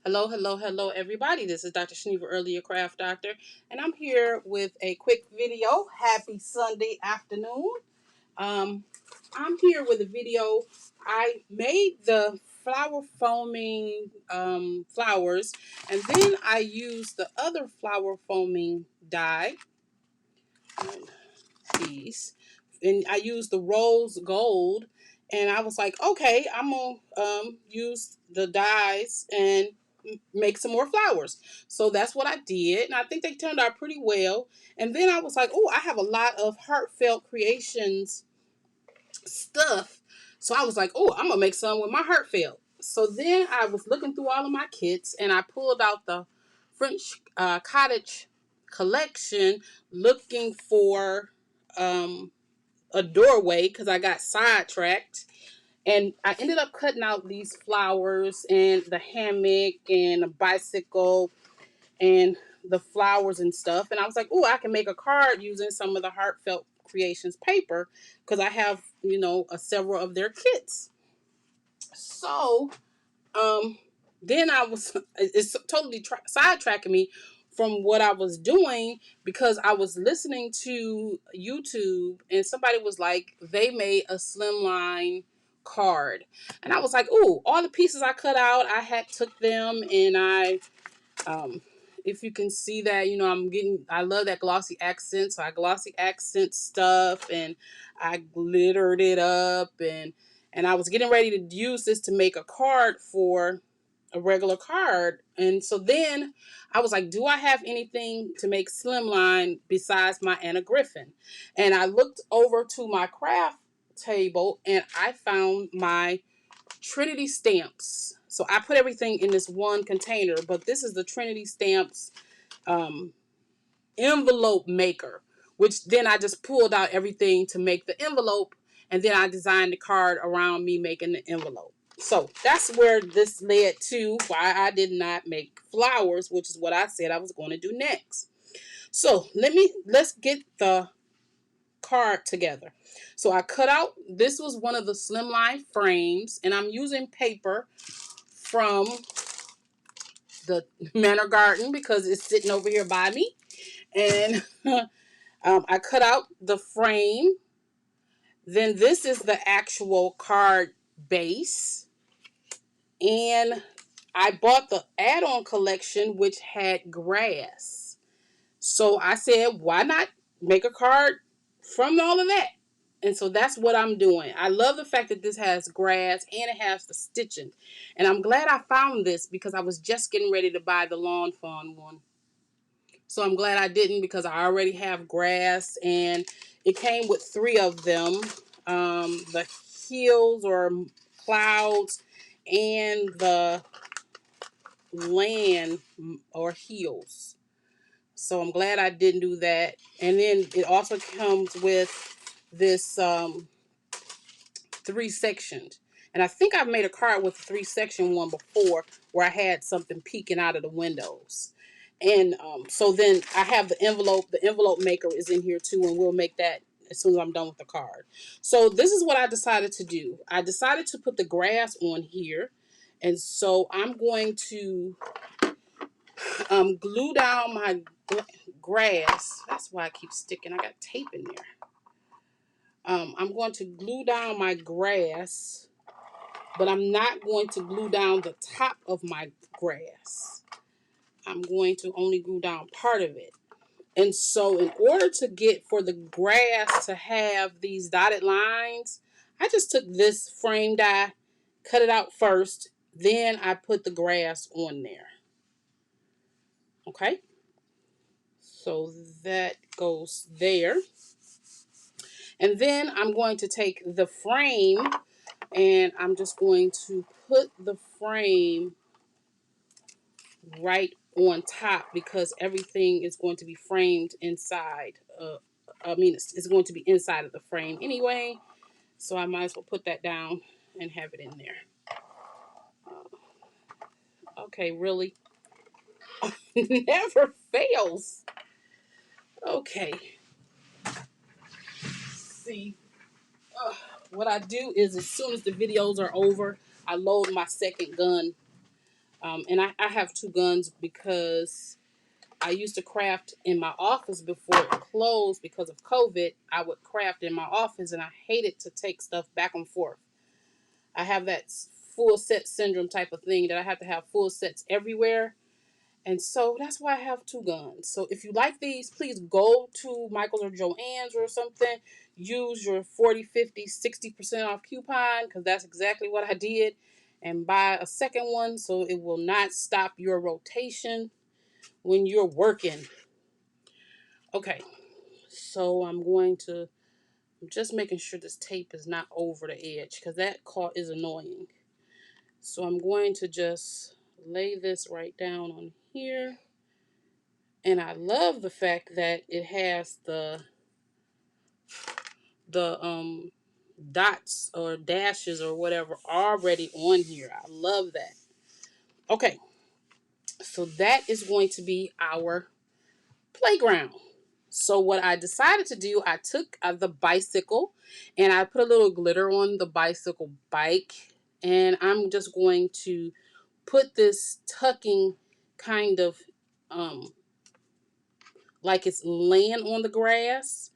Hello, hello, hello, everybody. This is Dr. Shaniva Early, your craft doctor, and I'm here with a quick video. Happy Sunday afternoon. Um, I'm here with a video. I made the flower foaming flowers, and then I used the other flower foaming dye, these, and I used the rose gold. And I was like, okay, I'm gonna use the dyes and make some more flowers. So that's what I did, and I think they turned out pretty well. And then I was like, oh, I have a lot of Heartfelt Creations stuff. So I was like, oh, I'm gonna make some with my Heartfelt. So then I was looking through all of my kits, and I pulled out the French Cottage collection, looking for a doorway because I got sidetracked. And I ended up cutting out these flowers and the hammock and a bicycle and the flowers and stuff. And I was like, oh, I can make a card using some of the Heartfelt Creations paper because I have, several of their kits. So, um, then it's totally sidetracking me from what I was doing because I was listening to YouTube and somebody was like, they made a slimline card. And I was like, ooh, all the pieces I cut out, I had took them and um, if you can see that, I love that glossy accent. So I glossy accent stuff and I glittered it up and I was getting ready to use this to make a card for a regular card. And so then I was like, do I have anything to make slimline besides my Anna Griffin? And I looked over to my craft table and I found my Trinity stamps. So I put everything in this one container, but this is the Trinity stamps um, envelope maker, which then I just pulled out everything to make the envelope, and then I designed the card around me making the envelope. So that's where this led to why I did not make flowers, which is what I said I was going to do next. So let's get the card together. So I cut out, this was one of the slimline frames, and I'm using paper from the Manor Garden because it's sitting over here by me. And I cut out the frame. Then this is the actual card base. And I bought the add-on collection, which had grass. So I said, why not make a card from all of that? And so that's what I'm doing. I love the fact that this has grass and it has the stitching. And I'm glad I found this because I was just getting ready to buy the lawn fawn one. So I'm glad I didn't because I already have grass and it came with three of them. The hills or clouds and the land or hills. So I'm glad I didn't do that. And then it also comes with this three sectioned. And I think I've made a card with a three section one before where I had something peeking out of the windows. And so then I have the envelope. The envelope maker is in here too, and we'll make that as soon as I'm done with the card. So this is what I decided to do. I decided to put the grass on here. And so I'm going to glue down my grass. That's why I keep sticking. I got tape in there. I'm going to glue down my grass, but I'm not going to glue down the top of my grass. I'm going to only glue down part of it. And so in order to get for the grass to have these dotted lines, I just took this frame die, cut it out first, then I put the grass on there. Okay? So that goes there. And then I'm going to take the frame and I'm just going to put the frame right on top because everything is going to be framed inside. It's going to be inside of the frame anyway. So I might as well put that down and have it in there. Okay, really? Never fails. Okay. See, what I do is as soon as the videos are over, I load my second gun And I have two guns because I used to craft in my office before it closed because of COVID. I would craft in my office and I hated to take stuff back and forth. I have that full set syndrome type of thing that I have to have full sets everywhere. And so that's why I have two guns. So if you like these, please go to Michael's or Joann's or something. Use your 40, 50, 60% off coupon because that's exactly what I did. And buy a second one so it will not stop your rotation when you're working. Okay, so I'm just making sure this tape is not over the edge because that cut is annoying. So I'm going to just lay this right down on here. And I love the fact that it has the dots or dashes or whatever already on here. I love that. Okay, so that is going to be our playground. So what I decided to do, I took the bicycle and I put a little glitter on the bicycle bike, and I'm just going to put this tucking kind of um like it's laying on the grass,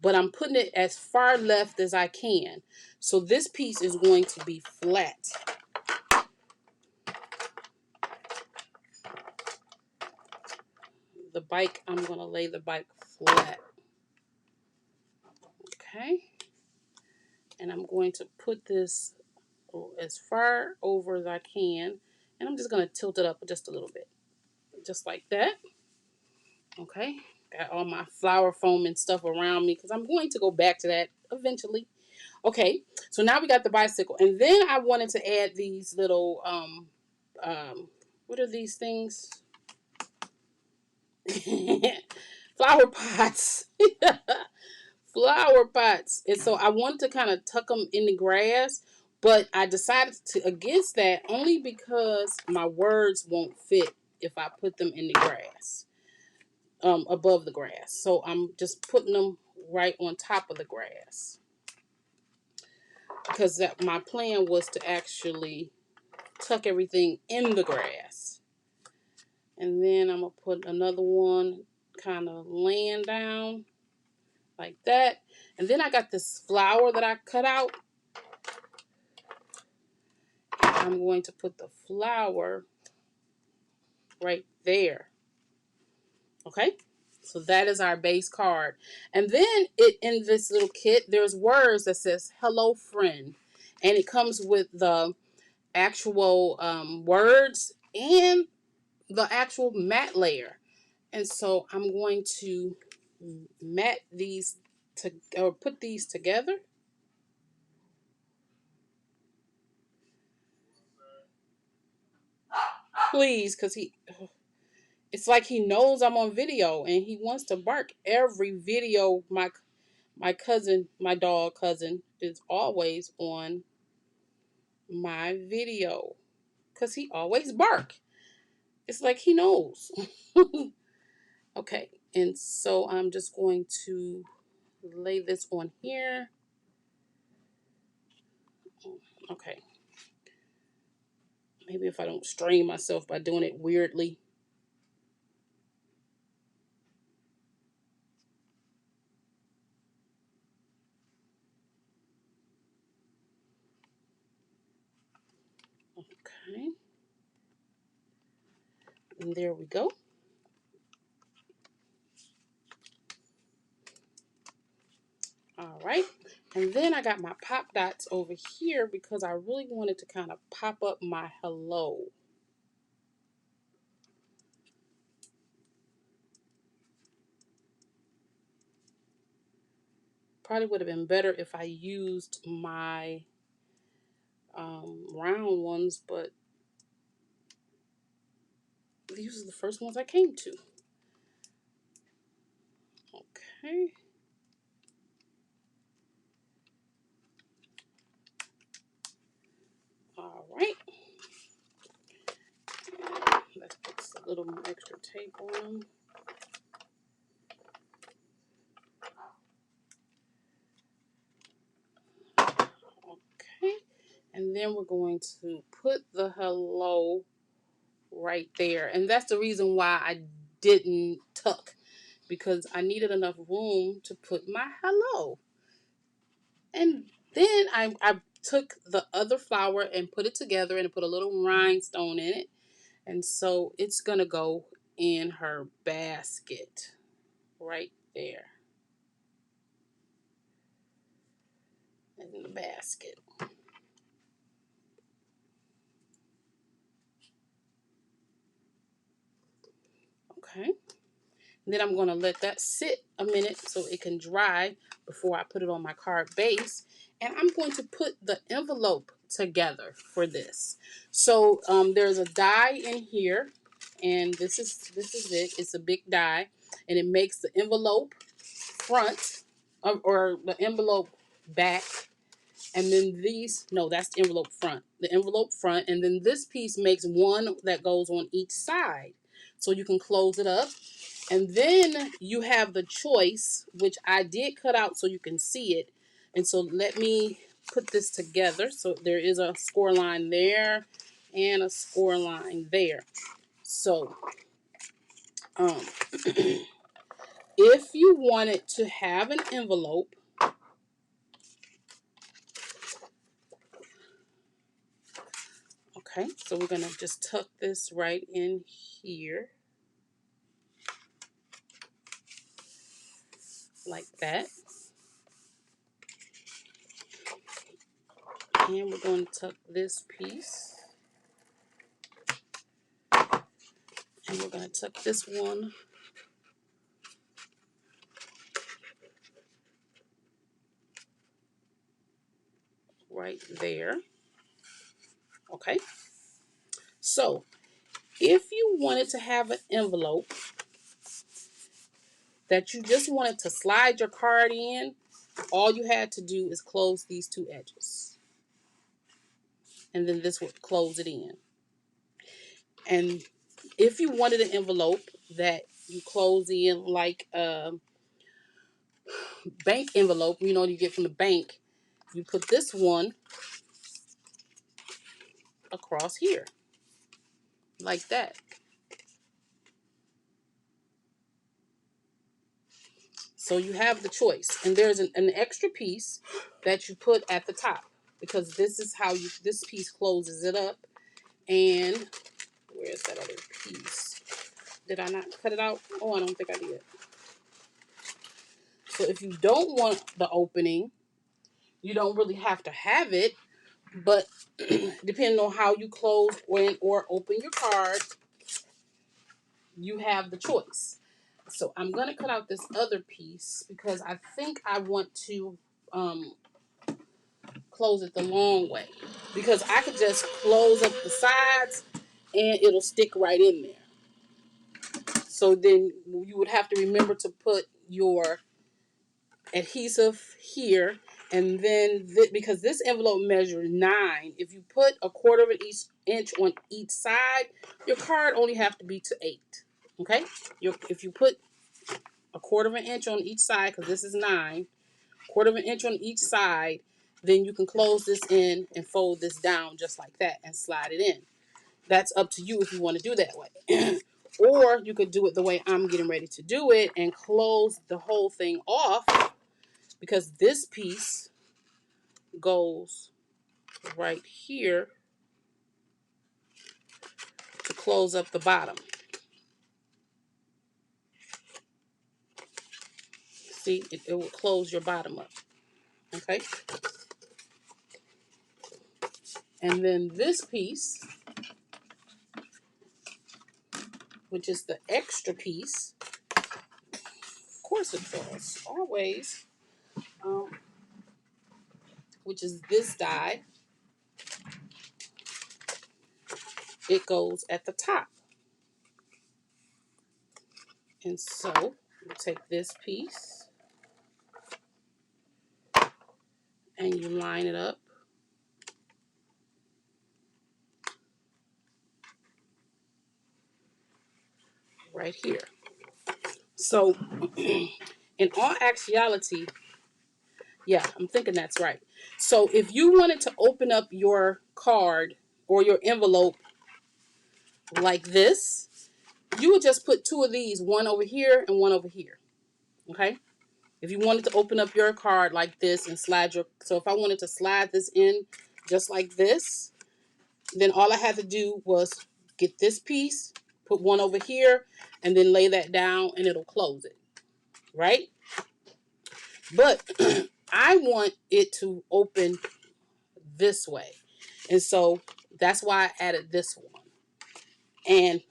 but I'm putting it as far left as I can. So this piece is going to be flat. The bike, I'm going to lay the bike flat. Okay. And I'm going to put this as far over as I can. And I'm just going to tilt it up just a little bit. Just like that. Okay. Got all my flower foam and stuff around me because I'm going to go back to that eventually. Okay. So now we got the bicycle. And then I wanted to add these little, what are these things? Flower pots. Flower pots. And so I wanted to kind of tuck them in the grass, but I decided to against that only because my words won't fit if I put them in the grass, above the grass. So I'm just putting them right on top of the grass because that my plan was to actually tuck everything in the grass. And then I'm going to put another one kind of laying down like that. And then I got this flower that I cut out. I'm going to put the flower right there. Okay? So that is our base card. And then in this little kit, there's words that says hello friend. And it comes with the actual words and the actual mat layer. And so I'm going to mat these to or put these together. Please, because it's like he knows I'm on video and he wants to bark every video. My cousin, my dog cousin, is always on my video because he always bark. It's like he knows. Okay, and so I'm just going to lay this on here. Okay. Maybe if I don't strain myself by doing it weirdly. Okay. And there we go. All right. And then I got my pop dots over here because I really wanted to kind of pop up my hello. Probably would have been better if I used my round ones, but these are the first ones I came to. Okay. All right. Let's put a little more extra tape on them. Okay. And then we're going to put the hello right there. And that's the reason why I didn't tuck, because I needed enough room to put my hello. And then I took the other flower and put it together and put a little rhinestone in it. And so it's going to go in her basket right there. In the basket. Okay. And then I'm going to let that sit a minute so it can dry before I put it on my card base. And I'm going to put the envelope together for this. So there's a die in here, and this is it. It's a big die, and it makes the envelope front or the envelope back. And then that's the envelope front. The envelope front, and then this piece makes one that goes on each side. So you can close it up. And then you have the choice, which I did cut out so you can see it. And so let me put this together. So there is a score line there and a score line there. So if you wanted to have an envelope, okay, so we're going to just tuck this right in here like that. And we're going to tuck this piece. And we're going to tuck this one right there. Okay. So if you wanted to have an envelope that you just wanted to slide your card in, all you had to do is close these two edges. And then this would close it in. And if you wanted an envelope that you close in like a bank envelope, you get from the bank, you put this one across here like that. So you have the choice. And there's an extra piece that you put at the top, because this is how this piece closes it up. And where's that other piece? Did I not cut it out? Oh, I don't think I did. So if you don't want the opening, you don't really have to have it. But depending on how you close or open your card, you have the choice. So I'm going to cut out this other piece because I think I want to close it the long way. Because I could just close up the sides and it'll stick right in there. So then you would have to remember to put your adhesive here, and then because this envelope measures 9, if you put a quarter of an inch on each side, your card only have to be to 8. Okay, if you put a quarter of an inch on each side, because this is 9, quarter of an inch on each side, then you can close this in and fold this down just like that and slide it in. That's up to you if you want to do that way. Or you could do it the way I'm getting ready to do it and close the whole thing off, because this piece goes right here to close up the bottom. See, it will close your bottom up. Okay? And then this piece, which is the extra piece, of course it does, always, which is this die, it goes at the top. And so you take this piece and you line it up right here. So in all actuality, yeah, I'm thinking that's right. So if you wanted to open up your card or your envelope like this, you would just put two of these, one over here and one over here. Okay? If you wanted to open up your card like this and slide your, so if I wanted to slide this in just like this, then all I had to do was get this piece, put one over here, and then lay that down and it'll close it. Right? But I want it to open this way. And so that's why I added this one and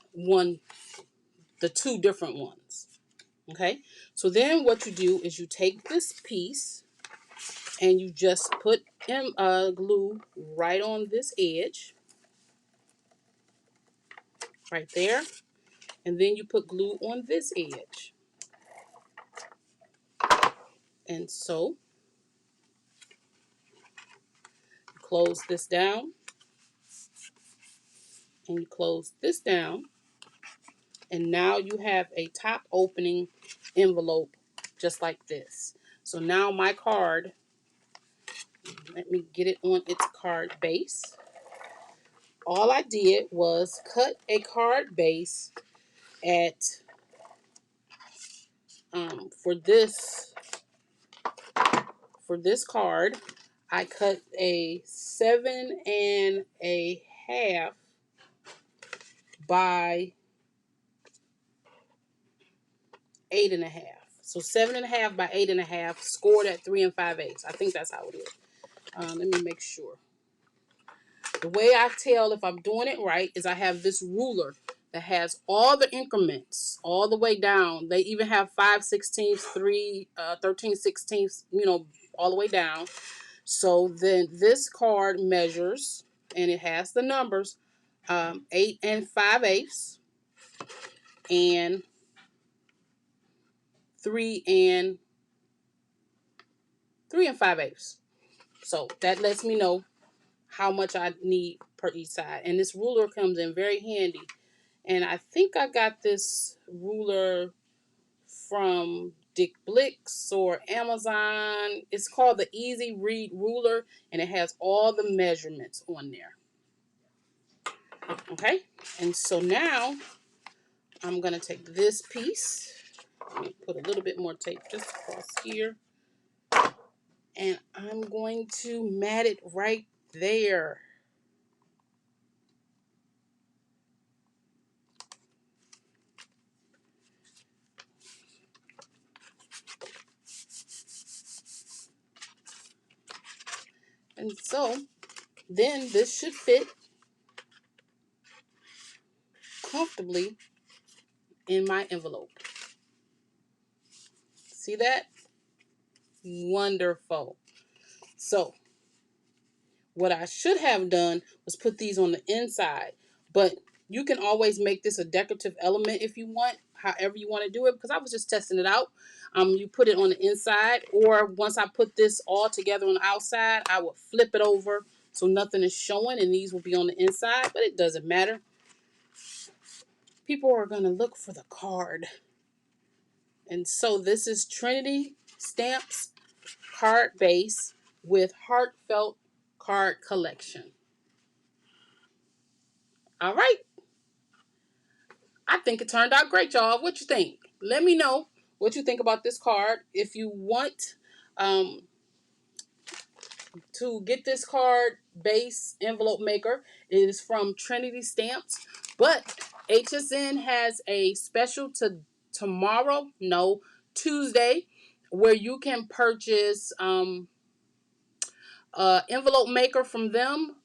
the two different ones. Okay, so then what you do is you take this piece and you just put glue right on this edge, right there, and then you put glue on this edge. And so you close this down and you close this down, and now you have a top opening envelope just like this. So now my card, let me get it on its card base. All I did was cut a card base at for this card, I cut a 7.5 by 8.5. So 7.5 by 8.5, scored at 3 5/8. I think that's how it is. Let me make sure. The way I tell if I'm doing it right is I have this ruler that has all the increments all the way down. They even have 5/16, 13/16, all the way down. So then this card measures, and it has the numbers, 8 5/8 and 3 5/8. So that lets me know how much I need per each side. And this ruler comes in very handy. And I think I got this ruler from Dick Blix or Amazon. It's called the Easy Read Ruler, and it has all the measurements on there. Okay, and so now I'm going to take this piece, put a little bit more tape just across here, and I'm going to mat it right there. And so then this should fit comfortably in my envelope. See that? Wonderful. So what I should have done was put these on the inside, but you can always make this a decorative element if you want, however you want to do it, because I was just testing it out. You put it on the inside, or once I put this all together on the outside, I would flip it over so nothing is showing, and these will be on the inside, but it doesn't matter. People are going to look for the card. And so this is Trinity Stamps card base with Heartfelt card collection. All right. I think it turned out great, y'all. What you think? Let me know what you think about this card. If you want to get this card base envelope maker, it is from Trinity Stamps. But HSN has a special Tuesday, where you can purchase envelope maker from them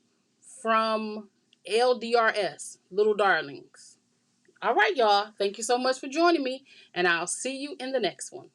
from LDRS, Little Darlings. All right, y'all. Thank you so much for joining me, and I'll see you in the next one.